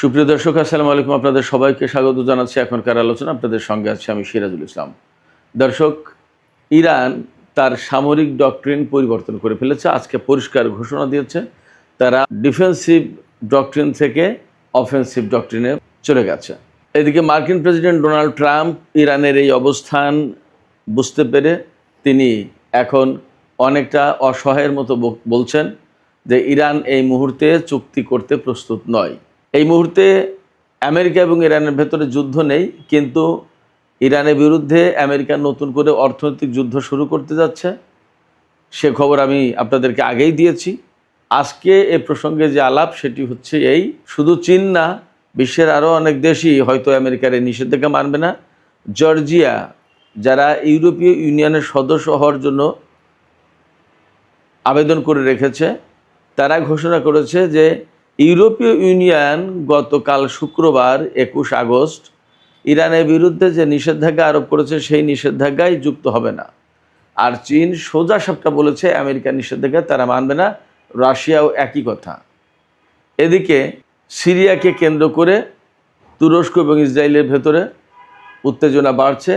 সুপ্রিয় দর্শক, আসসালামু আলাইকুম। আপনাদের সবাইকে স্বাগত জানাচ্ছি এখনকার আলোচনা। আপনাদের সঙ্গে আছি আমি সিরাজুল ইসলাম। দর্শক, ইরান তার সামরিক ডক্ট্রিন পরিবর্তন করে ফেলেছে। আজকে পরিষ্কার ঘোষণা দিয়েছে তারা ডিফেন্সিভ ডক্ট্রিন থেকে অফেন্সিভ ডক্ট্রিনে চলে গেছে। এদিকে মার্কিন প্রেসিডেন্ট ডোনাল্ড ট্রাম্প ইরানের এই অবস্থান বুঝতে পেরে তিনি এখন অনেকটা অসহায়ের মতো বলছেন যে ইরান এই মুহূর্তে চুক্তি করতে প্রস্তুত নয়। এই মুহূর্তে আমেরিকা এবং ইরানের ভেতরে যুদ্ধ নেই, কিন্তু ইরানের বিরুদ্ধে আমেরিকা নতুন করে অর্থনৈতিক যুদ্ধ শুরু করতে যাচ্ছে। সে খবর আমি আপনাদেরকে আগেই দিয়েছি। আজকে এ প্রসঙ্গে যে আলাপ সেটি হচ্ছে এই, শুধু চীন না, বিশ্বের আরও অনেক দেশই হয়তো আমেরিকার এই নিষেধাজ্ঞা মানবে না। জর্জিয়া, যারা ইউরোপীয় ইউনিয়নের সদস্য হওয়ার জন্য আবেদন করে রেখেছে, তারা ঘোষণা করেছে যে ইউরোপীয় ইউনিয়ন গতকাল শুক্রবার 21 আগস্ট ইরানের বিরুদ্ধে যে নিষেধাজ্ঞা আরোপ করেছে সেই নিষেধাজ্ঞায় যুক্ত হবে না। আর চীন সোজা সাপটা বলেছে আমেরিকার নিষেধাজ্ঞা তারা মানবে না। রাশিয়াও একই কথা। এদিকে সিরিয়াকে কেন্দ্র করে তুরস্ক এবং ইসরায়েলের ভেতরে উত্তেজনা বাড়ছে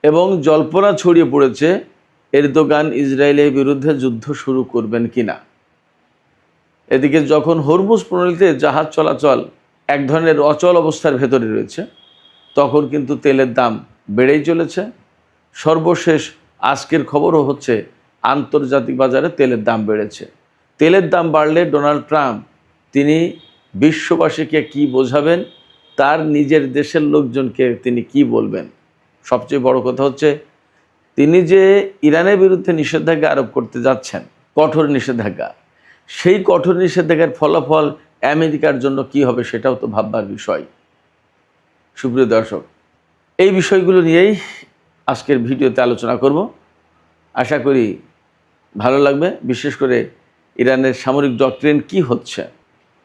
এবং জল্পনা ছড়িয়ে পড়েছে এরদোগান ইসরায়েলের বিরুদ্ধে যুদ্ধ শুরু করবেন কিনা। এদিকে যখন হরমুজ প্রণালীতে জাহাজ চলাচল এক ধরনের অচল অবস্থার ভেতরে রয়েছে, তখন কিন্তু তেলের দাম বেড়েই চলেছে। সর্বশেষ আজকের খবরও হচ্ছে আন্তর্জাতিক বাজারে তেলের দাম বেড়েছে। তেলের দাম বাড়লে ডোনাল্ড ট্রাম্প তিনি বিশ্ববাসীকে কি বোঝাবেন, তার নিজের দেশের লোকজনকে তিনি কি বলবেন। সবচেয়ে বড় কথা হচ্ছে তিনি যে ইরানের বিরুদ্ধে নিষেধাজ্ঞা আরোপ করতে যাচ্ছেন, কঠোর নিষেধাজ্ঞা, সেই কঠোর নিষেধাজ্ঞার ফলাফল আমেরিকার জন্য কি হবে সেটাও তো ভাববার বিষয়। সুপ্রিয় দর্শক, এই বিষয়গুলো নিয়েই আজকের ভিডিওতে আলোচনা করব। আশা করি ভালো লাগবে। বিশেষ করে ইরানের সামরিক ডক্ট্রিন কি হচ্ছে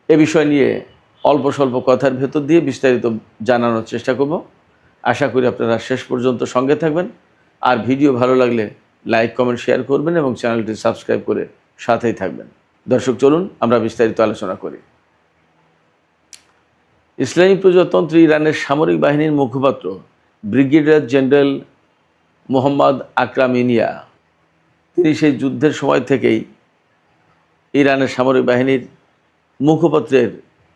এ বিষয় নিয়ে অল্প স্বল্প কথার ভেতর দিয়ে বিস্তারিত জানানোর চেষ্টা করব। আশা করি আপনারা শেষ পর্যন্ত সঙ্গে থাকবেন। আর ভিডিও ভালো লাগলে লাইক, কমেন্ট, শেয়ার করবেন এবং চ্যানেলটি সাবস্ক্রাইব করে সাথেই থাকবেন। দর্শক, চলুন আমরা বিস্তারিত আলোচনা করি। ইসলামী প্রজাতন্ত্রী ইরানের সামরিক বাহিনীর মুখপাত্র ব্রিগেডিয়ার জেনারেল মোহাম্মদ আকরাম ইনিয়া, তিনি সেই যুদ্ধের সময় থেকেই ইরানের সামরিক বাহিনীর মুখপাত্রের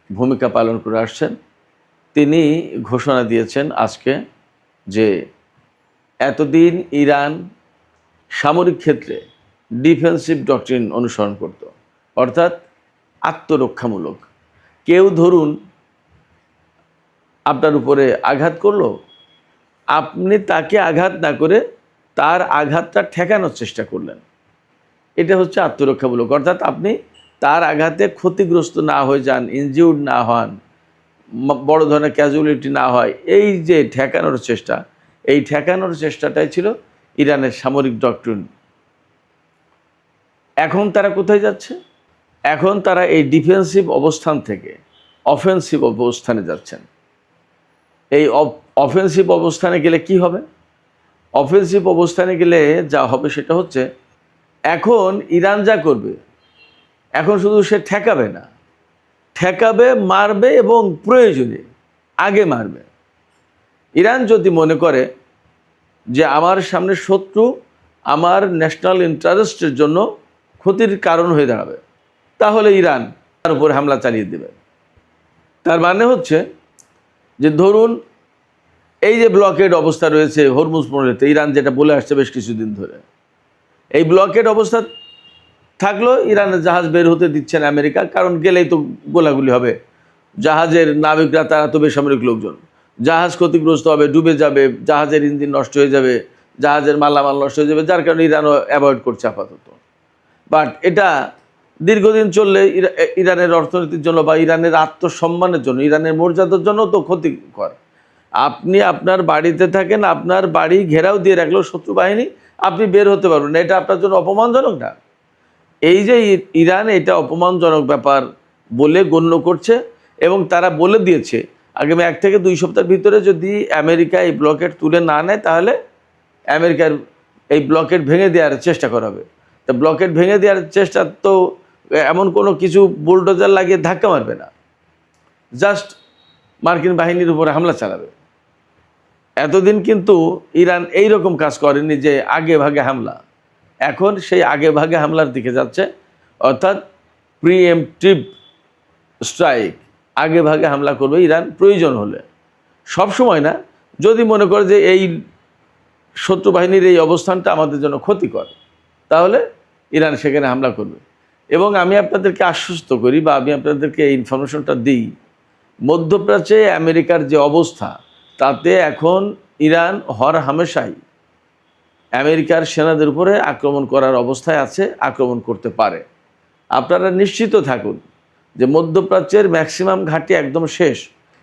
ভূমিকা পালন করে আসছেন। তিনি ঘোষণা দিয়েছেন আজকে যে এতদিন ইরান সামরিক ক্ষেত্রে ডিফেন্সিভ ডক্ট্রিন অনুসরণ করত, অর্থাৎ আত্মরক্ষামূলক। কেউ ধরুন আপনার উপরে আঘাত করলো, আপনি তাকে আঘাত না করে তার আঘাতটা ঠেকানোর চেষ্টা করলেন, এটা হচ্ছে আত্মরক্ষামূলক। অর্থাৎ আপনি তার আঘাতে ক্ষতিগ্রস্ত না হয়ে যান, ইনজিউর্ড না হন, বড় ধরনের ক্যাজুয়ালিটি না হয়, এই যে ঠেকানোর চেষ্টা, এই ঠেকানোর চেষ্টাটাই ছিল ইরানের সামরিক ডক্ট্রিন। এখন তারা কোথায় যাচ্ছে? এখন তারা এই ডিফেন্সিভ অবস্থান থেকে অফেন্সিভ অবস্থানে যাচ্ছেন। এই অফেন্সিভ অবস্থানে গেলে কি হবে? অফেন্সিভ অবস্থানে গেলে যা হবে সেটা হচ্ছে, এখন ইরান যা করবে, এখন শুধু সে ঠেকাবে না, ঠেকাবে, মারবে এবং প্রয়োজনে আগে মারবে। ইরান যদি মনে করে যে আমার সামনে শত্রু আমার ন্যাশনাল ইন্টারেস্টের জন্য ক্ষতির কারণ হয়ে দাঁড়াবে, তাহলে ইরান তার উপর হামলা চালিয়ে দেবে। তার মানে হচ্ছে যে ধরুন এই যে ব্লকেড অবস্থা রয়েছে হরমুজ প্রণালীতে, ইরান যেটা বলে আসছে বেশ কিছুদিন ধরে, এই ব্লকেড অবস্থা থাকলো, ইরানের জাহাজ বের হতে দিচ্ছে না আমেরিকা, কারণ গেলেই তো গোলাগুলি হবে। জাহাজের নাবিকরা তারা তো বেসামরিক লোকজন, জাহাজ ক্ষতিগ্রস্ত হবে, ডুবে যাবে, জাহাজের ইঞ্জিন নষ্ট হয়ে যাবে, জাহাজের মালামাল নষ্ট হয়ে যাবে, যার কারণে ইরানও অ্যাভয়েড করছে আপাতত। বাট এটা দীর্ঘদিন চললে ইরানের অর্থনীতির জন্য বা ইরানের আত্মসম্মানের জন্য, ইরানের মর্যাদার জন্য তো ক্ষতিকর। আপনি আপনার বাড়িতে থাকেন, আপনার বাড়ি ঘেরাও দিয়ে রাখলো শত্রু বাহিনী, আপনি বের হতে পারবেন না, এটা আপনার জন্য অপমানজনক না? এই যে ইরান এটা অপমানজনক ব্যাপার বলে গণ্য করছে এবং তারা বলে দিয়েছে আগামী 1 থেকে 2 সপ্তাহের ভিতরে যদি আমেরিকা এই ব্লকেট তুলে না নেয়, তাহলে আমেরিকার এই ব্লকেট ভেঙে দেওয়ার চেষ্টা করা হবে। তা ব্লকেট ভেঙে দেওয়ার চেষ্টা তো এমন কোনো কিছু বুলডোজার লাগিয়ে ধাক্কা মারবে না, জাস্ট মার্কিন বাহিনীর উপরে হামলা চালাবে। এতদিন কিন্তু ইরান এই রকম কাজ করেনি যে আগে ভাগে হামলা, এখন সেই আগে ভাগে হামলার দিকে যাচ্ছে, অর্থাৎ প্রিএমপ্টিভ স্ট্রাইক, আগে ভাগে হামলা করবে ইরান প্রয়োজন হলে, সব সময় না। যদি মনে করে যে এই শত্রু বাহিনীর এই অবস্থানটা আমাদের জন্য ক্ষতিকর, তাহলে ইরান সেখানে হামলা করবে। এবং আমি আপনাদেরকে আশ্বস্ত করি বা আমি আপনাদেরকে এই ইনফরমেশনটা দিই, মধ্যপ্রাচ্যে আমেরিকার যে অবস্থা, তাতে এখন ইরান হর হামেশাই আমেরিকার সেনাদের উপরে আক্রমণ করার অবস্থায় আছে, আক্রমণ করতে পারে। আপনারা নিশ্চিত থাকুন যে মধ্যপ্রাচ্যের ম্যাক্সিমাম ঘাঁটি একদম শেষ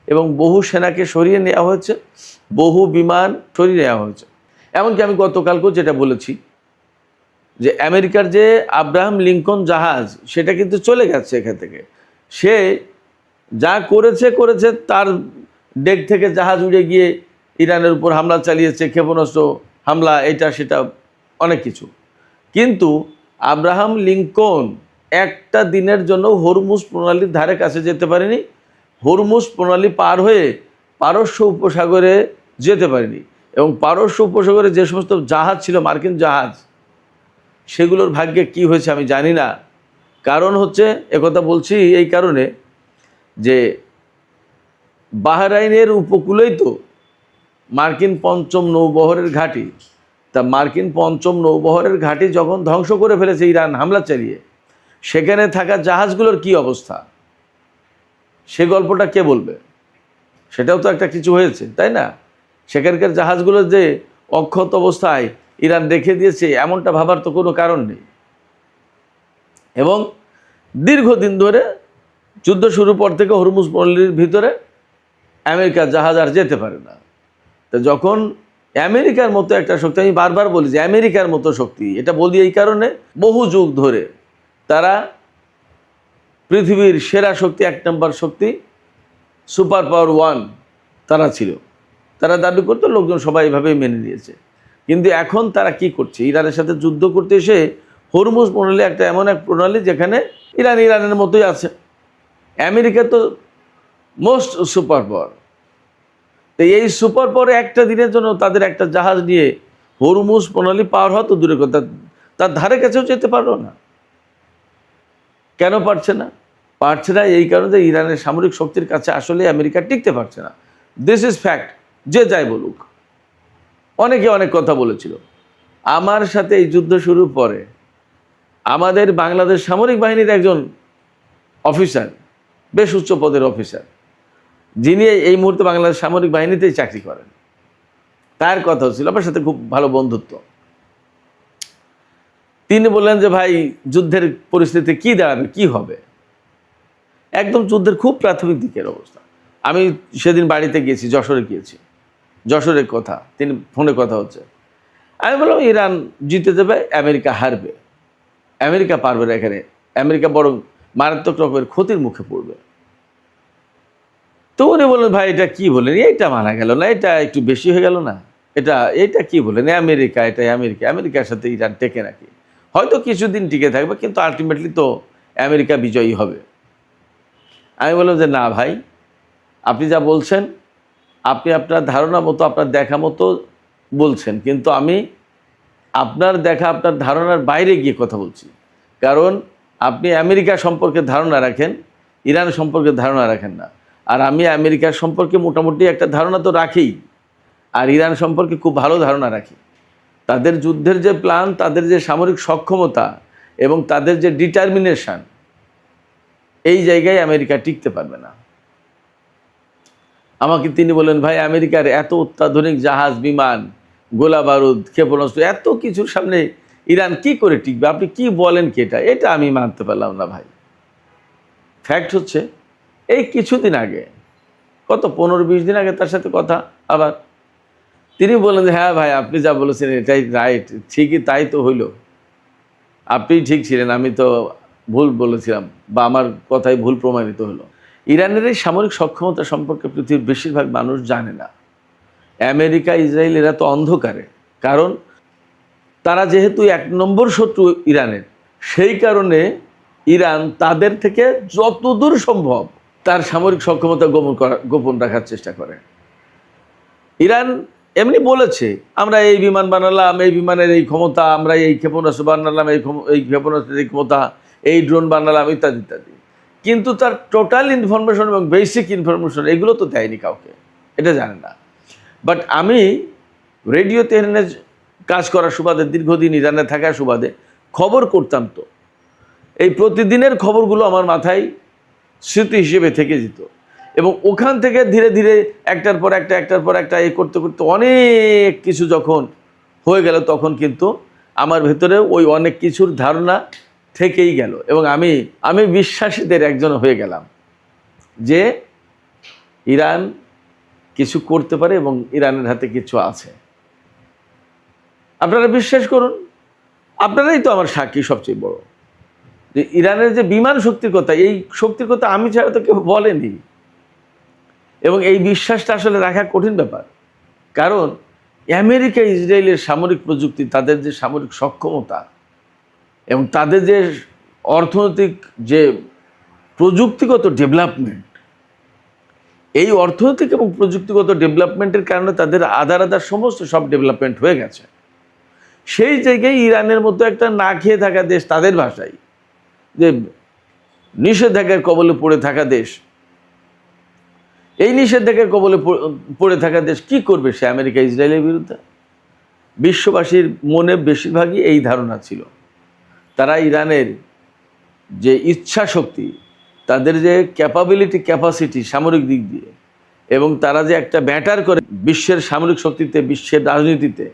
এবং বহু সেনাকে সরিয়ে নেওয়া হয়েছে, বহু বিমান সরিয়ে নেওয়া হয়েছে। এমনকি আমি গতকালকেও যেটা বলেছি যে আমেরিকার যে আব্রাহাম লিঙ্কন জাহাজ, সেটা কিন্তু চলে গেছে এখান থেকে। সে যা করেছে তার ডেক থেকে জাহাজ উড়ে গিয়ে ইরানের উপর হামলা চালিয়েছে, ক্ষেপণাস্ত্র হামলা, এটা সেটা অনেক কিছু। কিন্তু আব্রাহাম লিঙ্কন একটা দিনের জন্য হরমুজ প্রণালীর ধারে কাছে যেতে পারেনি, হরমুজ প্রণালী পার হয়ে পারস্য উপসাগরে যেতে পারেনি। এবং পারস্য উপসাগরে যে সমস্ত জাহাজ ছিল, মার্কিন জাহাজ, সেগুলোর ভাগ্যে কি হয়েছে আমি জানি না। কারণ হচ্ছে, একথা বলছি এই কারণে যে বাহরাইনের উপকূলেই তো মার্কিন পঞ্চম নৌবহরের ঘাঁটি। তা মার্কিন পঞ্চম নৌবহরের ঘাঁটি যখন ধ্বংস করে ফেলেছে ইরান হামলা চালিয়ে, সেখানে থাকা জাহাজগুলোর কি অবস্থা, সে গল্পটা কে বলবে? সেটাও তো একটা কিছু হয়েছে, তাই না? সেখানকার জাহাজগুলোর যে অক্ষত অবস্থায় ইরান রেখে দিয়েছে, এমনটা ভাবার তো কোনো কারণ নেই। এবং দীর্ঘদিন ধরে যুদ্ধ শুরু পর থেকে হরমুজ প্রণালীর ভিতরে আমেরিকার জাহাজ আর যেতে পারে না। তো যখন আমেরিকার মতো একটা শক্তি, আমি বারবার বলি যে আমেরিকার মতো শক্তি, এটা বলি এই কারণে, বহু যুগ ধরে তারা পৃথিবীর সেরা শক্তি, এক নম্বর শক্তি, সুপার পাওয়ার ওয়ান তারা ছিল, তারা দাবি করতো, লোকজন সবাই এভাবেই মেনে নিয়েছে। কিন্তু এখন তারা কি করছে? ইরানের সাথে যুদ্ধ করতে এসে হরমুজ প্রণালী একটা এমন এক প্রণালী যেখানে ইরানের মতোই আছে। আমেরিকা তো মোস্ট সুপার পাওয়ার, তো এই সুপার পাওয়ারে একটা দিনের জন্য তাদের একটা জাহাজ নিয়ে হরমুজ প্রণালী পার হওয়া তো দূরের কথা, তার ধারে কাছেও যেতে পারলো না। কেন পারছে না? পারছে না এই কারণে যে ইরানের সামরিক শক্তির কাছে আসলে আমেরিকা টিকতে পারছে না। This is fact. যে যাই বলুক, অনেকে অনেক কথা বলেছিল। আমার সাথে এই যুদ্ধ শুরুর পরে আমাদের বাংলাদেশ সামরিক বাহিনীর একজন অফিসার, বেশ উচ্চ পদের অফিসার, যিনি এই মুহূর্তে বাংলাদেশ সামরিক বাহিনীতেই চাকরি করেন, তার কথা হচ্ছিল, আমার সাথে খুব ভালো বন্ধুত্ব। তিনি বললেন যে ভাই, যুদ্ধের পরিস্থিতি কি দাঁড়াবে, কি হবে? একদম যুদ্ধের খুব প্রাথমিক দিকের অবস্থা। আমি সেদিন বাড়িতে গিয়েছি, যশোরে গিয়েছি, যশোরের কথা, তিনি ফোনে কথা হচ্ছে। আমি বললাম ইরান জিতে যাবে, আমেরিকা হারবে, আমেরিকা পারবে না এখানে, আমেরিকা বরং মারাত্মক রকমের ক্ষতির মুখে পড়বে। তো উনি বললেন ভাই এটা কি বলেন, এইটা মানা গেল না, এটা একটু বেশি হয়ে গেল না, এটা কি বলেন, আমেরিকা, এটাই আমেরিকা, আমেরিকার সাথে ইরান টেকে নাকি? হয়তো কিছুদিন টিকে থাকবে, কিন্তু আলটিমেটলি তো আমেরিকা বিজয়ী হবে। আমি বললাম যে না ভাই, আপনি যা বলছেন, আপনি আপনার ধারণা মতো, আপনার দেখা মতো বলছেন, কিন্তু আমি আপনার দেখা, আপনার ধারণার বাইরে গিয়ে কথা বলছি। কারণ আপনি আমেরিকা সম্পর্কে ধারণা রাখেন, ইরান সম্পর্কে ধারণা রাখেন না। আর আমি আমেরিকার সম্পর্কে মোটামুটি একটা ধারণা তো রাখি, আর ইরান সম্পর্কে খুব ভালো ধারণা রাখি। তাদের যুদ্ধের যে প্ল্যান, তাদের যে সামরিক সক্ষমতা এবং তাদের যে ডিটারমিনেশন, এই জায়গায় আমেরিকা টিকতে পারবে না। আমাকে তিনি বলেন ভাই, আমেরিকার এত অত্যাধুনিক জাহাজ, বিমান, গোলা বারুদ, ক্ষেপণাস্ত্র, এত কিছুর সামনে ইরান কি করে টিকবে? আপনি কি বলেন কি? এটা আমি মানতে পারলাম না ভাই। ফ্যাক্ট হচ্ছে, এই কিছুদিন আগে, কত 15-20 দিন আগে তার সাথে কথা, আবার তিনি বললেন যে হ্যাঁ ভাই, আপনি যা বলেছেন এটাই রাইট, ঠিকই তাই তো হইল, আপনি ঠিক ছিলেন, আমি তো ভুল বলেছিলাম, বা আমার কথাই ভুল প্রমাণিত হলো। ইরানের এই সামরিক সক্ষমতা সম্পর্কে পৃথিবীর বেশিরভাগ মানুষ জানে না। আমেরিকা, ইসরায়েল এরা তো অন্ধকারে, কারণ তারা যেহেতু 1 নম্বর শত্রু ইরানের, সেই কারণে ইরান তাদের থেকে যতদূর সম্ভব তার সামরিক সক্ষমতা গোপন রাখার চেষ্টা করে। ইরান এমনি বলেছে, আমরা এই বিমান বানালাম, এই বিমানের এই ক্ষমতা, আমরা এই ক্ষেপণাস্ত্র বানালাম, এই ক্ষেপণাস্ত্রের এই ক্ষমতা, এই ড্রোন বানালাম, ইত্যাদি ইত্যাদি। কিন্তু তার টোটাল ইনফরমেশন এবং বেসিক ইনফরমেশন এগুলো তো দেয়নি কাউকে, এটা জানে না। বাট আমি রেডিও তেহরানে কাজ করার সুবাদে, দীর্ঘদিন ইরানে থাকার সুবাদে খবর করতাম, তো এই প্রতিদিনের খবরগুলো আমার মাথায় স্মৃতি হিসেবে থেকে যেত। এবং ওখান থেকে ধীরে ধীরে একটার পর একটা এই করতে করতে অনেক কিছু যখন হয়ে গেল, তখন কিন্তু আমার ভেতরে ওই অনেক কিছুর ধারণা থেকেই গেল। এবং আমি বিশ্বাসীদের একজন হয়ে গেলাম যে ইরান কিছু করতে পারে এবং ইরানের হাতে কিছু আছে। আপনারা বিশ্বাস করুন, আপনারাই তো আমার সাক্ষী সবচেয়ে বড়, যে ইরানের যে বিমান শক্তির কথা, এই শক্তির কথা আমি ছাড়া তো কেউ বলেনি। এবং এই বিশ্বাসটা আসলে রাখা কঠিন ব্যাপার, কারণ আমেরিকা ইসরায়েলের সামরিক প্রযুক্তি, তাদের যে সামরিক সক্ষমতা এবং তাদের যে অর্থনৈতিক যে প্রযুক্তিগত ডেভেলপমেন্ট, এই অর্থনৈতিক এবং প্রযুক্তিগত ডেভেলপমেন্টের কারণে তাদের আদার সমস্ত সব ডেভেলপমেন্ট হয়ে গেছে। সেই জায়গায় ইরানের মতো একটা না খেয়ে থাকা দেশ, তাদের ভাষায় যে নিষেধাজ্ঞার কবলে পড়ে থাকা দেশ, এই নিষেধাজ্ঞার কবলে পড়ে থাকা দেশ কি করবে সে আমেরিকা ইসরায়েলের বিরুদ্ধে? বিশ্ববাসীর মনে বেশিরভাগই এই ধারণা ছিল। তারা ইরানের যে ইচ্ছা শক্তি, তাদের যে ক্যাপাসিটি সামরিক দিক দিয়ে, এবং তারা যে একটা ব্যাটার করে বিশ্বের সামরিক শক্তিতে, বিশ্বের রাজনীতিতে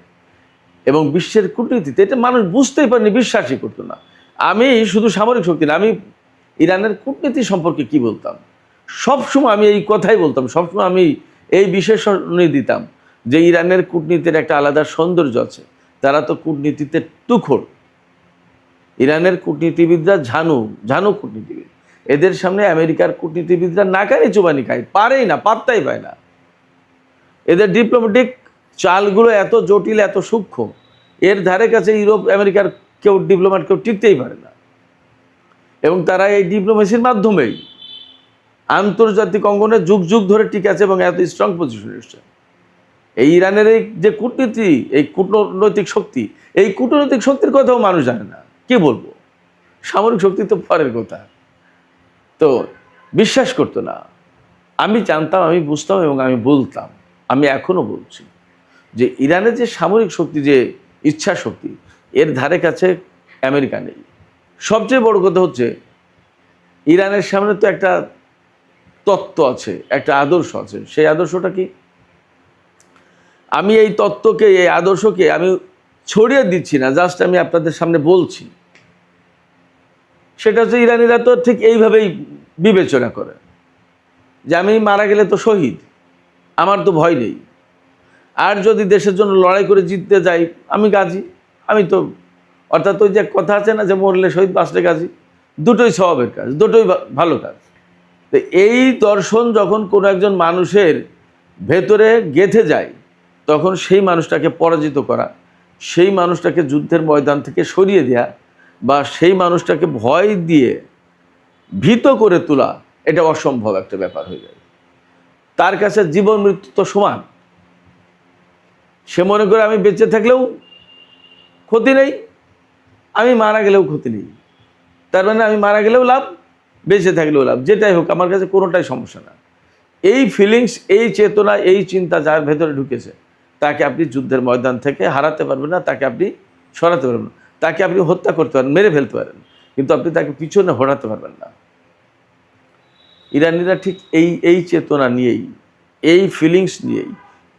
এবং বিশ্বের কূটনীতিতে, এটা মানুষ বুঝতেই পারেনি, বিশ্বাসই করতো না। আমি শুধু সামরিক শক্তি না, আমি ইরানের কূটনীতি সম্পর্কে কি বলতাম, সবসময় আমি এই কথাই বলতাম, সবসময় আমি এই বিশেষণই দিতাম যে ইরানের কূটনীতির একটা আলাদা সৌন্দর্য আছে। তারা তো কূটনীতিতে তুখোড়, ইরানের কূটনীতিবিদরা ঝানু কূটনীতিবিদ। এদের সামনে আমেরিকার কূটনীতিবিদরা নাকানি চুবানি খায়, পারেই না, পাত্তাই পায় না। এদের ডিপ্লোম্যাটিক চালগুলো এত জটিল, এত সূক্ষ্ম, এর ধারে কাছে ইউরোপ আমেরিকার কেউ টিকতেই পারে না। এবং তারা এই ডিপ্লোমেসির মাধ্যমেই আন্তর্জাতিক অঙ্গনে যুগ যুগ ধরে টিকে আছে এবং এত স্ট্রং পজিশনে এসছে। এই ইরানের এই যে কূটনীতি, এই কূটনৈতিক শক্তি, এই কূটনৈতিক শক্তির কথাও মানুষ জানে না, কি বলবো, সামরিক শক্তি তো পরের কথা। তো বিশ্বাস করতো না। আমি জানতাম, আমি বুঝতাম এবং আমি বলতাম, আমি এখনো বলছি যে ইরানের যে সামরিক শক্তি, যে ইচ্ছা শক্তি, এর ধারে কাছে আমেরিকা নেই। সবচেয়ে বড় কথা হচ্ছে ইরানের সামনে তো একটা তত্ত্ব আছে, একটা আদর্শ আছে। সেই আদর্শটা কি? আমি এই তত্ত্বকে, এই আদর্শকে আমি ছড়িয়ে দিচ্ছি না, জাস্ট আমি আপনাদের সামনে বলছি। সেটা হচ্ছে ইরানিরা তো ঠিক এইভাবেই বিবেচনা করে যে আমি মারা গেলে তো শহীদ, আমার তো ভয় নেই। আর যদি দেশের জন্য লড়াই করে জিততে যাই, আমি গাজী, আমি তো, অর্থাৎ ওই যে কথা আছে না যে মরলে শহীদ বাঁচলে গাজী, দুটোই স্বভাবের কাজ, দুটোই ভালো কাজ। তো এই দর্শন যখন কোনো একজন মানুষের ভেতরে গেঁথে যায়, তখন সেই মানুষটাকে পরাজিত করা, সেই মানুষটাকে যুদ্ধের ময়দান থেকে সরিয়ে দেয়া, বা সেই মানুষটাকে ভয় দিয়ে ভীত করে তোলা, এটা অসম্ভব একটা ব্যাপার হয়ে যায়। তার কাছে জীবন মৃত্যু তো সমান। সে মনে করে আমি বেঁচে থাকলেও ক্ষতি নেই, আমি মারা গেলেও ক্ষতি নেই। তার মানে আমি মারা গেলেও লাভ, বেঁচে থাকলেও লাভ, যেটাই হোক আমার কাছে কোনোটাই সমস্যা না। এই ফিলিংস, এই চেতনা, এই চিন্তা যার ভেতরে ঢুকেছে, তাকে আপনি যুদ্ধের ময়দান থেকে হারাতে পারবেন না, তাকে আপনি সরাতে পারবেন না। তাকে আপনি হত্যা করতে পারেন, মেরে ফেলতে পারেন, কিন্তু আপনি তাকে পিছনে হটাতে পারবেন না। ইরানিরা ঠিক এই চেতনা নিয়েই, এই ফিলিংস নিয়েই,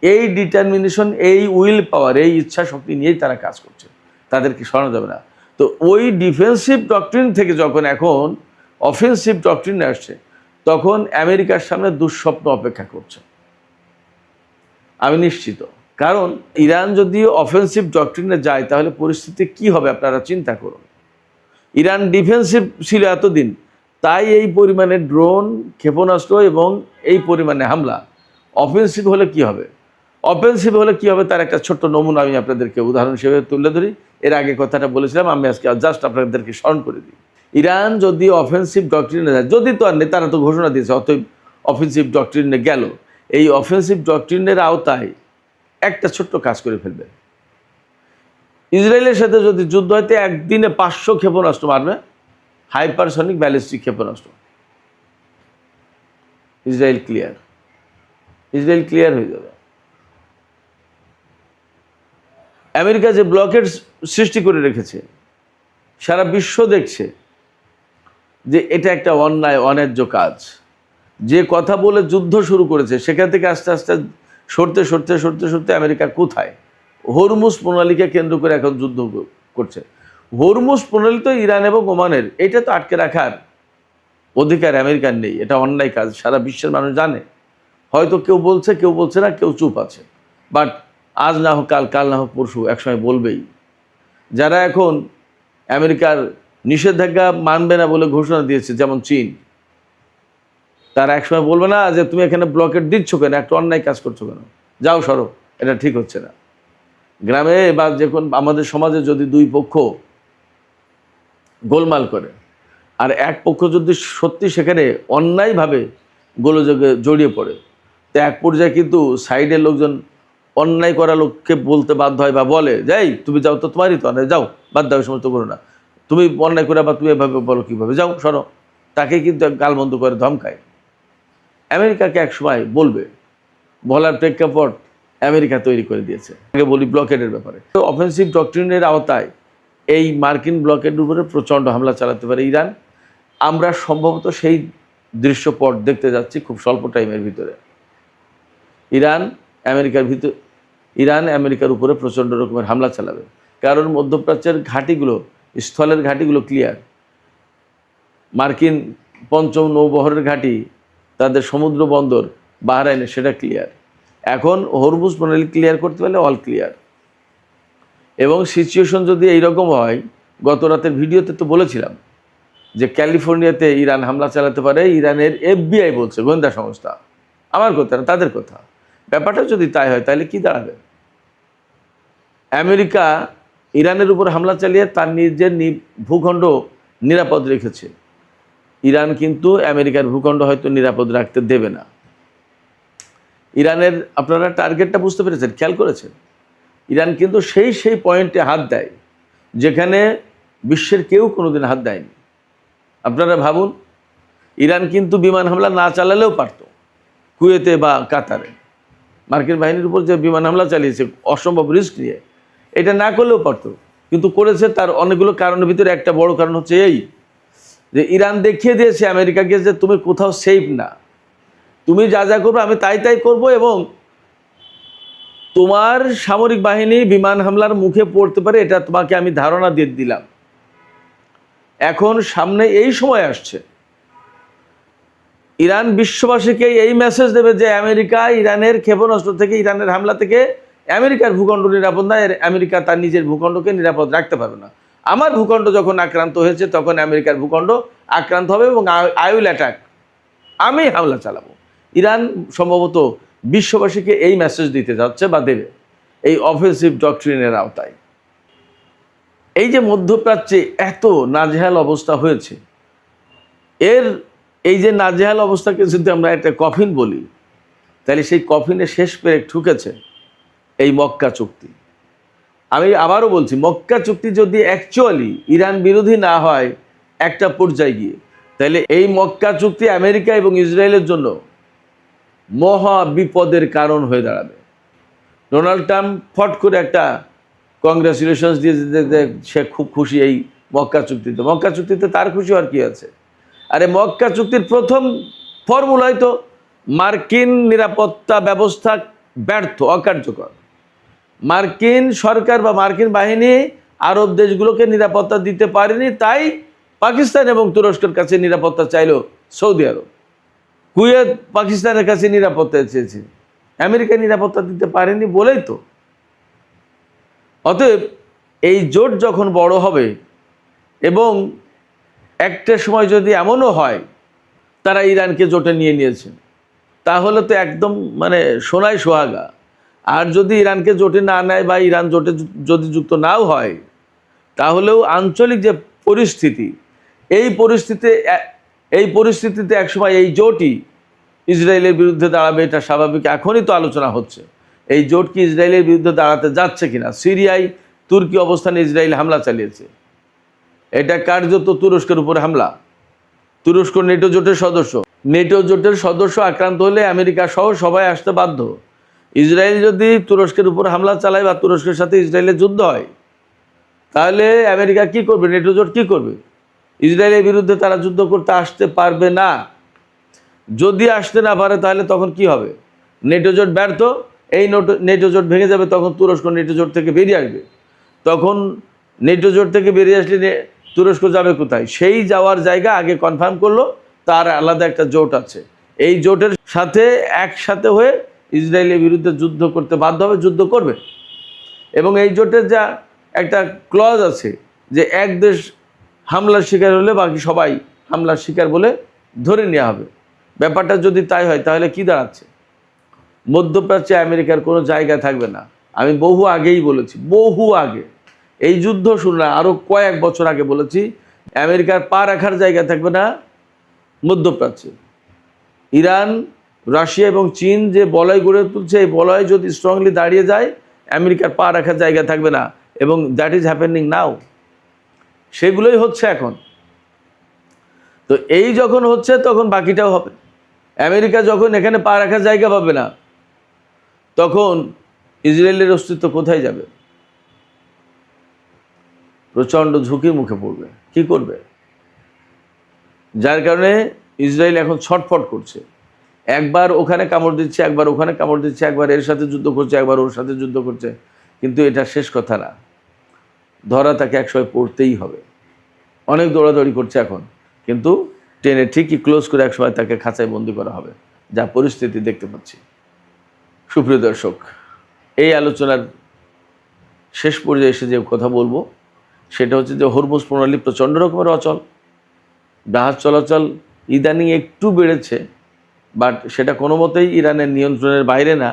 এই ডিটারমিনেশন, এই উইল পাওয়ার, এই ইচ্ছা শক্তি নিয়েই তারা কাজ করছে, তাদেরকে সরানো যাবে না। তো ওই ডিফেন্সিভ ডক্ট্রিন থেকে যখন এখন অফেন্সিভ ডক্ট্রিন আসছে, তখন আমেরিকার সামনে দুঃস্বপ্ন অপেক্ষা করছে, আমি নিশ্চিত। কারণ ইরান যদি অফেন্সিভ ডক্ট্রিনে যায়, তাহলে পরিস্থিতি কি হবে আপনারা চিন্তা করুন। ইরান ডিফেন্সিভ ছিল এতদিন, তাই এই পরিমাণে ড্রোন, ক্ষেপণাস্ত্র এবং এই পরিমাণে হামলা। অফেন্সিভ হলে কি হবে? অফেন্সিভ হলে কি হবে তার একটা ছোট্ট নমুনা আমি আপনাদেরকে উদাহরণ হিসেবে তুলে ধরি। এর আগে কথাটা বলেছিলাম, আমি আজকে জাস্ট আপনাদেরকে স্মরণ করে দিই। ইরান যদি অফেন্সিভ ডক্ট্রিনে যায়, যদি তো আর নেই, তারা তো ঘোষণা দিয়েছে অতএব অফেন্সিভ ডক্ট্রিনে গেল, এই অফেন্সিভ ডক্ট্রিনের আওতায় একটা ছোট্ট কাজ করে ফেলবে। ইসরায়েলের সাথে যদি যুদ্ধ হয়তো একদিনে 500 ক্ষেপণাস্ত্র মারবে, হাইপারসনিক ব্যালিস্টিক ক্ষেপণাস্ত্র। ইসরায়েল ক্লিয়ার হয়ে যাবে। আমেরিকা যে ব্লকের সৃষ্টি করে রেখেছে, সারা বিশ্ব দেখছে যে এটা একটা অন্যায় অন্যায্য কাজ। যে কথা বলে যুদ্ধ শুরু করেছে, সেখান থেকে আস্তে আস্তে সরতে আমেরিকা কোথায়? হরমুজ প্রণালীকে কেন্দ্র করে এখন যুদ্ধ করছে। হরমুজ প্রণালী তো ইরান এবং ওমানের, এটা তো আটকে রাখার অধিকার আমেরিকার নেই। এটা অন্যায় কাজ, সারা বিশ্বের মানুষ জানে। হয়তো কেউ বলছে, কেউ বলছে না, কেউ চুপ আছে। বাট আজ না হোক কাল, কাল না হোক পরশু, একসময় বলবেই। যারা এখন আমেরিকার নিষেধাজ্ঞা মানবে না বলে ঘোষণা দিয়েছে, যেমন চীন, তারা একসময় বলবে না যে তুমি এখানে ব্লকেট দিচ্ছ কেন, একটা অন্যায় কাজ করছো কেন, যাও সরো, এটা ঠিক হচ্ছে না। গ্রামে বা যখন আমাদের সমাজে যদি দুই পক্ষ গোলমাল করে, আর এক পক্ষ যদি সত্যি সেখানে অন্যায়ভাবে গোলযোগে জড়িয়ে পড়ে, তো এক পর্যায়ে কিন্তু সাইডের লোকজন অন্যায় করা লোককে বলতে বাধ্য হয় বা বলে, যাই তুমি যাও, তো তোমারই তো অন্যায়, যাও, বাদ দাও, সমস্ত করো না, তুমি অন্যায় করে বা তুমি এভাবে বলো কীভাবে, যাও সরো। তাকে কিন্তু গালমন্দ করে ধমকায়। আমেরিকাকে এক সময় বলবে, বলার প্রেক্ষাপট আমেরিকা তৈরি করে দিয়েছে। আগে বলি ব্লকেডের ব্যাপারে। তো অফেন্সিভ ডক্ট্রিনের আওতায় এই মার্কিন ব্লকেডের উপরে প্রচণ্ড হামলা চালাতে পারে ইরান। আমরা সম্ভবত সেই দৃশ্যপট দেখতে যাচ্ছি খুব স্বল্প টাইমের ভিতরে। ইরান আমেরিকার উপরে প্রচণ্ড রকমের হামলা চালাবে, কারণ মধ্যপ্রাচ্যের ঘাঁটিগুলো, স্থলের ঘাঁটিগুলো ক্লিয়ার। মার্কিন পঞ্চম নৌবহরের ঘাঁটি, তাদের সমুদ্র বন্দর বাহরাইনে, সেটা ক্লিয়ার। এখন হরমুজ প্রণালী ক্লিয়ার করতে পারলে অল ক্লিয়ার। এবং সিচুয়েশন যদি এইরকম হয়, গত রাতের ভিডিওতে তো বলেছিলাম যে ক্যালিফোর্নিয়াতে ইরান হামলা চালাতে পারে, ইরানের FBI বলছে, গোয়েন্দা সংস্থা, আমার কথা না, তাদের কথা। ব্যাপারটা যদি তাই হয়, তাহলে কি দাঁড়াবে? আমেরিকা ইরানের উপর হামলা চালিয়ে তার নিজের ভূখণ্ড নিরাপদ রেখেছে। ইরান কিন্তু আমেরিকার ভূখণ্ড হয়তো নিরাপদ রাখতে দেবে না। ইরানের আপনারা টার্গেটটা বুঝতে পেরেছেন, খেয়াল করেছেন? ইরান কিন্তু সেই পয়েন্টে হাত দেয় যেখানে বিশ্বের কেউ কোনোদিন হাত দেয়নি। আপনারা ভাবুন, ইরান কিন্তু বিমান হামলা না চালালেও পারত। কুয়েতে বা কাতারে মার্কিন বাহিনীর উপর যে বিমান হামলা চালিয়েছে অসম্ভব রিস্ক নিয়ে, এটা না করলেও পারত, কিন্তু করেছে। তার অনেকগুলো কারণের ভিতরে একটা বড় কারণ হচ্ছে এই যে ইরান দেখিয়ে দিয়েছে আমেরিকাকে যে তুমি কোথাও সেফ না, তুমি যা যা করবে আমি তাই করব, এবং তোমার সামরিক বাহিনী বিমান হামলার মুখে পড়তে পারে, এটা তোমাকে আমি ধারণা দিয়ে দিলাম। এখন সামনে এই সময় আসছে, ইরান বিশ্ববাসীকে এই মেসেজ দেবে যে আমেরিকা ইরানের ক্ষেপণাস্ত্র থেকে, ইরানের হামলা থেকে আমেরিকার ভূখণ্ড নিরাপদ না, আমেরিকা তার নিজের ভূখণ্ডকে নিরাপদ রাখতে পারবে না। আমার ভূখণ্ড যখন আক্রান্ত হয়েছে, তখন আমেরিকার ভূখণ্ড আক্রান্ত হবে এবং আই উইল অ্যাটাক, আমি হামলা চালাবো। ইরান সম্ভবত বিশ্ববাসীকে এই মেসেজ দিতে যাচ্ছে বা দেবে এই অফেন্সিভ ডক্ট্রিনের আওতায়। এই যে মধ্যপ্রাচ্যে এত নাজেহাল অবস্থা হয়েছে, এই যে নাজেহাল অবস্থাকে যদি আমরা একটা কফিন বলি, তাহলে সেই কফিনে শেষ পেরেক ঠুকেছে এই মক্কা চুক্তি। আমি আবারও বলছি, মক্কা চুক্তি যদি অ্যাকচুয়ালি ইরান বিরোধী না হয় একটা পর্যায়ে গিয়ে, তাহলে এই মক্কা চুক্তি আমেরিকা এবং ইসরায়েলের জন্য মহা বিপদের কারণ হয়ে দাঁড়াবে। ডোনাল্ড ট্রাম্প ফট করে একটা কংগ্রাচুলেশনস দিয়ে সে খুব খুশি এই মক্কা চুক্তিতে। মক্কা চুক্তিতে তার খুশি হওয়ার কী আছে? আরে মক্কা চুক্তির প্রথম ফর্মুলাই তো মার্কিন নিরাপত্তা ব্যবস্থা ব্যর্থ, অকার্যকর। মার্কিন সরকার বা মার্কিন বাহিনী আরব দেশগুলোকে নিরাপত্তা দিতে পারেনি, তাই পাকিস্তান এবং তুরস্কের কাছে নিরাপত্তা চাইল সৌদি আরব। কুয়েত পাকিস্তানের কাছে নিরাপত্তা চেয়েছে, আমেরিকা নিরাপত্তা দিতে পারেনি বলেই তো। অতএব এই জোট যখন বড় হবে এবং একটা সময় যদি এমনও হয় তারা ইরানকে জোটে নিয়ে নিয়েছে, তাহলে তো একদম মানে সোনায় সোহাগা। আর যদি ইরানকে জোটে না নেয় বা ইরান জোটে যদি যুক্ত নাও হয়, তাহলেও আঞ্চলিক যে পরিস্থিতি, এই পরিস্থিতিতে একসময় এই জোটই ইসরায়েলের বিরুদ্ধে দাঁড়াবে, এটা স্বাভাবিক। এখনই তো আলোচনা হচ্ছে এই জোট কি ইসরায়েলের বিরুদ্ধে দাঁড়াতে যাচ্ছে কিনা। সিরিয়ায় তুর্কি অবস্থানে ইসরায়েল হামলা চালিয়েছে, এটা কার্যত তুরস্কের উপরে হামলা। তুরস্ক নেটো জোটের সদস্য, নেটো জোটের সদস্য আক্রান্ত হলে আমেরিকা সহ সবাই আসতে বাধ্য। ইসরায়েল যদি তুরস্কের উপর হামলা চালায় বা তুরস্কের সাথে ইসরায়েলের যুদ্ধ হয়, তাহলে আমেরিকা কি করবে, নেটো জোট কি করবে? ইসরায়েলের বিরুদ্ধে তারা যুদ্ধ করতে আসতে পারবে না। যদি আসতে না পারে তাহলে তখন কি হবে? নেটো জোট ব্যর্থ, এই নেটো জোট ভেঙে যাবে, তখন তুরস্ক নেটো জোট থেকে বেরিয়ে আসবে। তখন নেটো জোট থেকে বেরিয়ে আসলে তুরস্ক যাবে কোথায়? সেই যাওয়ার জায়গা আগে কনফার্ম করলো, তার আলাদা একটা জোট আছে, এই জোটের সাথে একসাথে হয়ে ইসরায়েলের বিরুদ্ধে যুদ্ধ করতে বাধ্য হবে, যুদ্ধ করবে। এবং এই জোটের যা একটা ক্লজ আছে যে এক দেশ হামলার শিকার হলে বাকি সবাই হামলার শিকার বলে ধরে নেওয়া হবে। ব্যাপারটা যদি তাই হয় তাহলে কি দাঁড়াচ্ছে? মধ্যপ্রাচ্যে আমেরিকার কোনো জায়গা থাকবে না। আমি বহু আগেই বলেছি, বহু আগে, এই যুদ্ধ শুরু না আরও কয়েক বছর আগে বলেছি, আমেরিকার পা রাখার জায়গা থাকবে না মধ্যপ্রাচ্যে। ইরান, রাশিয়া এবং চীন যে বলয় গড়ে তুলছে, এই বলয় যদি স্ট্রংলি দাঁড়িয়ে যায়, আমেরিকার পা রাখার জায়গা থাকবে না। এবং দ্যাট ইজ হ্যাপেনিং নাও, সেগুলোই হচ্ছে এখন। তো এই যখন হচ্ছে তখন বাকিটাও হবে। আমেরিকা যখন এখানে পা রাখার জায়গা পাবে না, তখন ইসরায়েলের অস্তিত্ব কোথায় যাবে? প্রচণ্ড ঝুঁকির মুখে পড়বে। কি করবে? যার কারণে ইসরায়েল এখন ছটফট করছে, একবার ওখানে কামড় দিচ্ছে, একবার ওখানে কামড় দিচ্ছে, একবার এর সাথে যুদ্ধ করছে, একবার ওর সাথে যুদ্ধ করছে। কিন্তু এটা শেষ কথা না, ধরা তাকে একসময় পড়তেই হবে। অনেক দৌড়াদৌড়ি করছে এখন, কিন্তু টেনে ঠিকই ক্লোজ করে একসময় তাকে খাঁচায় বন্দি করা হবে, যা পরিস্থিতি দেখতে পাচ্ছি। সুপ্রিয় দর্শক, এই আলোচনার শেষ পর্যায়ে এসে যে কথা বলবো সেটা হচ্ছে যে হরমুজ প্রণালী প্রচণ্ড রকমের অচল। জাহাজ চলাচল ইদানিং একটু বেড়েছে, বাট সেটা কোনো মতেই ইরানের নিয়ন্ত্রণের বাইরে না।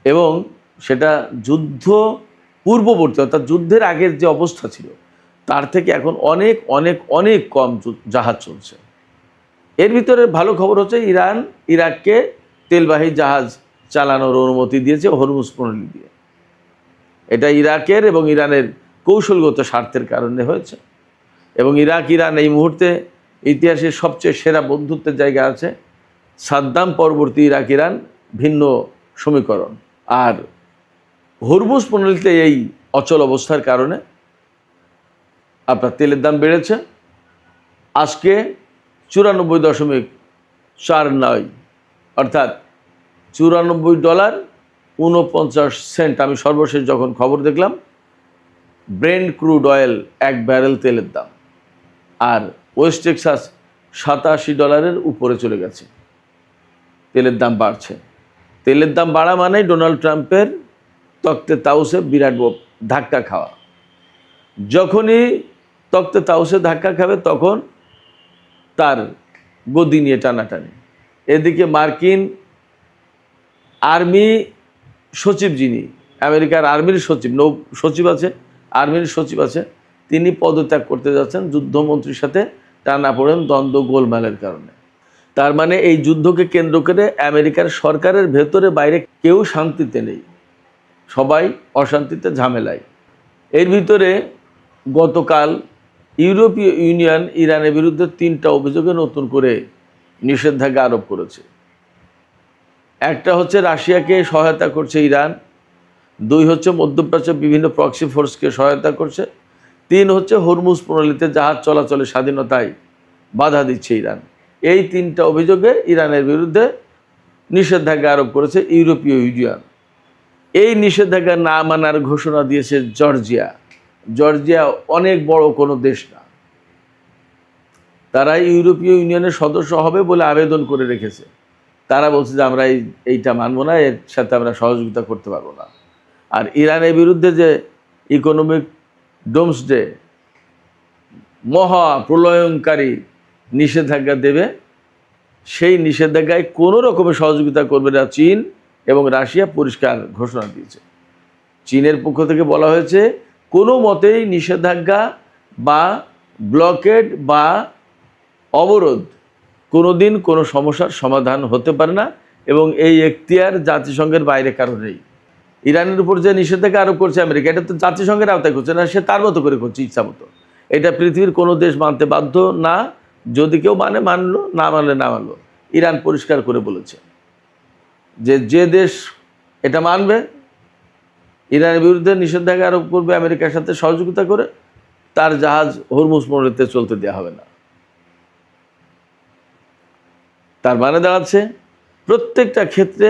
এবং সেটা যুদ্ধ পূর্ববর্তী, অর্থাৎ যুদ্ধের আগের যে অবস্থা ছিল তার থেকে এখন অনেক অনেক অনেক কম জাহাজ চলছে। এর ভিতরে ভালো খবর হচ্ছে ইরান ইরাককে তেলবাহী জাহাজ চালানোর অনুমতি দিয়েছে হরমুজ প্রণালী দিয়ে। এটা ইরাকের এবং ইরানের কৌশলগত স্বার্থের কারণে হয়েছে। এবং ইরাক ইরান এই মুহূর্তে ইতিহাসের সবচেয়ে সেরা বন্ধুত্বের জায়গা আছে। সাদ্দাম পরবর্তী ইরাক ইরান ভিন্ন সমীকরণ। আর হরমুজ প্রণালীতে এই অচল অবস্থার কারণে আপনার তেলের দাম বেড়েছে। আজকে 94.49, অর্থাৎ $94.49 আমি সর্বশেষ যখন খবর দেখলাম। ব্রেন্ট ক্রুড অয়েল 1 ব্যারেল তেলের দাম। আর ওয়েস্ট টেক্সাস $87 উপরে চলে গেছে। তেলের দাম বাড়ছে। তেলের দাম বাড়া মানে ডোনাল্ড ট্রাম্পের তক্তে তাউসে বিরাট ধাক্কা খাওয়া। যখনই তক্তে তাউসে ধাক্কা খাবে তখন তার গদি নিয়ে টানাটানি। এদিকে মার্কিন আর্মি সচিব, যিনি আমেরিকার আর্মির সচিব, নৌ সচিব আছে, আর্মির সচিব আছে, তিনি পদত্যাগ করতে যাচ্ছেন যুদ্ধমন্ত্রীর সাথে টানাপোড়েন, দ্বন্দ্ব, গোলমালের কারণে। তার মানে এই যুদ্ধকে কেন্দ্র করে আমেরিকার সরকারের ভেতরে বাইরে কেউ শান্তিতে নেই, সবাই অশান্তিতে, ঝামেলায়। এর ভিতরে গতকাল ইউরোপীয় ইউনিয়ন ইরানের বিরুদ্ধে 3টা অভিযোগে নতুন করে নিষেধাজ্ঞা আরোপ করেছে। একটা হচ্ছে রাশিয়াকে সহায়তা করছে ইরান, 2 হচ্ছে মধ্যপ্রাচ্যের বিভিন্ন প্রক্সি ফোর্সকে সহায়তা করছে, 3 হচ্ছে হরমুজ প্রণালীতে জাহাজ চলাচলের স্বাধীনতায় বাধা দিচ্ছে ইরান। এই 3টা অভিযোগে ইরানের বিরুদ্ধে নিষেধাজ্ঞা আরোপ করেছে ইউরোপীয় ইউনিয়ন। এই নিষেধাজ্ঞা না মানার ঘোষণা দিয়েছে জর্জিয়া। জর্জিয়া অনেক বড় কোনো দেশ না, তারা ইউরোপীয় ইউনিয়নের সদস্য হবে বলে আবেদন করে রেখেছে। তারা বলছে যে আমরা এইটা মানব না, এর সাথে আমরা সহযোগিতা করতে পারবো না। আর ইরানের বিরুদ্ধে যে ইকোনমিক ডোমসডে, মহা প্রলয়ঙ্কারী নিষেধাজ্ঞা দেবে, সেই নিষেধাজ্ঞায় কোনো রকমের সহযোগিতা করবে না চীন এবং রাশিয়া, পরিষ্কার ঘোষণা দিয়েছে। চীনের পক্ষ থেকে বলা হয়েছে কোনো মতেই নিষেধাজ্ঞা বা ব্লকেড বা অবরোধ কোনোদিন কোনো সমস্যার সমাধান হতে পারে না, এবং এই এখতিয়ার জাতিসংঘের বাইরে কারো নেই। ইরানের উপর যে নিষেধাজ্ঞা আরোপ করছে আমেরিকা, এটা তো জাতিসংঘের আওতায় করছে না, সে তার মতো করে করছে, ইচ্ছা মতো। এটা পৃথিবীর কোনো দেশ মানতে বাধ্য না। যদি কেউ মানে মানলো, না মানলে না মানলো। ইরান পরিষ্কার করে বলেছে যে যে দেশ এটা মানবে, ইরানের বিরুদ্ধে নিষেধাজ্ঞা আরোপ করবে আমেরিকার সাথে সহযোগিতা করে, তার জাহাজ হরমুজ প্রণালীতে চলতে দেওয়া হবে না। তার মানে দাঁড়াচ্ছে প্রত্যেকটা ক্ষেত্রে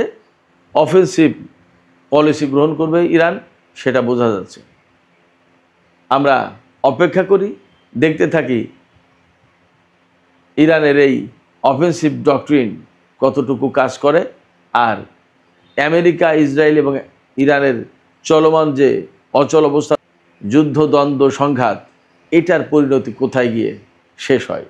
অফেন্সিভ পলিসি গ্রহণ করবে ইরান, সেটা বোঝা যাচ্ছে। আমরা অপেক্ষা করি, দেখতে থাকি ইরানের এই অফেন্সিভ ডক্ট্রিন কতটুকু কাজ করে, আর আমেরিকা, ইসরায়েল এবং ইরানের চলমান যে অচল অবস্থা, যুদ্ধ, দ্বন্দ্ব, সংঘাত, এটার পরিণতি কোথায় গিয়ে শেষ হয়।